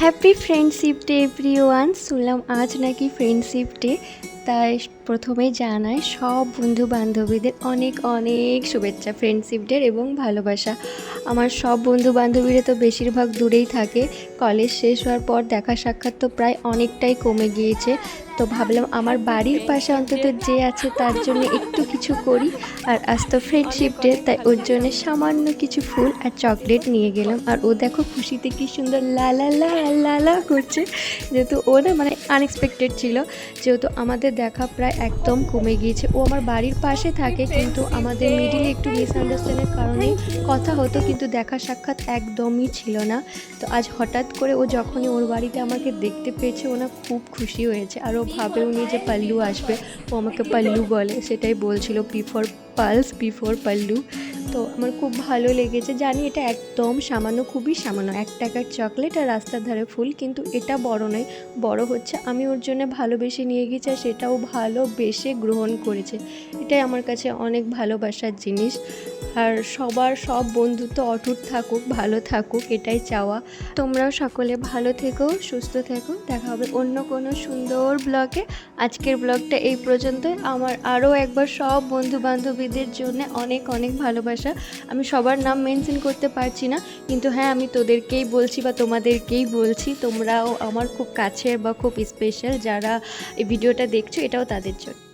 Happy friendship day everyone. শুনলাম আজ নাকি ফ্রেন্ডশিপ ডে, তাই প্রথমেই জানাই সব বন্ধু বান্ধবীদের অনেক অনেক শুভেচ্ছা ফ্রেন্ডশিপ ডে এবং ভালোবাসা। আমার সব বন্ধু বান্ধবীরা তো বেশিরভাগ দূরেই থাকে, কলেজ শেষ হওয়ার পর দেখা সাক্ষাৎ তো প্রায় অনেকটাই কমে গিয়েছে। তো ভাবলাম আমার বাড়ির পাশে অন্তত যে আছে তার জন্য একটু কিছু করি। আর আজ তো ফ্রেন্ডশিপ ডে, তাই ওর জন্য সামান্য কিছু ফুল আর চকলেট নিয়ে গেলাম। আর ও দেখো খুশিতে কি সুন্দর লা লা লা লা লা করছে, যেহেতু ও না আনএক্সপেক্টেড ছিল, যেহেতু আমাদের দেখা প্রায় একদম কমে গিয়েছে। ও আমার বাড়ির পাশে থাকে, কিন্তু আমাদের মিডিলে একটু মিসআন্ডারস্ট্যান্ডের কারণে কথা হতো, কিন্তু দেখা সাক্ষাৎ একদমই ছিল না। তো আজ হঠাৎ করে ও যখনই ওর বাড়িতে আমাকে দেখতে পেয়েছে, ও না খুব খুশি হয়েছে। আর ও ভাবেও নি যে পাল্লু আসবে, ও আমাকে পাল্লু বলে, সেটাই বলছিল P for pulse, P for pallu. তো আমার খুব ভালো লেগেছে। জানি এটা একদম সামান্য, খুবই সামান্য 1 টাকার চকলেট আর রাস্তার ধারে ফুল, কিন্তু এটা বড় নয়। বড় হচ্ছে আমি ওর জন্য ভালোবেসে নিয়ে গেছি, আর সেটাও ভালোবেসে গ্রহণ করেছে। এটাই আমার কাছে অনেক ভালোবাসার জিনিস। আর সব বন্ধুত্ব অটুট থাকুক, ভালো থাকুক, এটাই চাওয়া। তোমরাও সকলে ভালো থেকো, সুস্থ থেকো। দেখা হবে অন্য কোনো সুন্দর ব্লগে। আজকের ব্লগটা এই পর্যন্তই। আমার আরও একবার সব বন্ধু বান্ধবীদের জন্য অনেক অনেক ভালোবাসা। আমি সবার নাম মেনশন করতে পারছি না, কিন্তু হ্যাঁ, আমি তোদেরকেই বলছি বা তোমাদেরকেই বলছি, তোমরাও আমার খুব কাছের বা খুব স্পেশাল। যারা এই ভিডিওটা দেখছো, এটাও তাদের জন্য।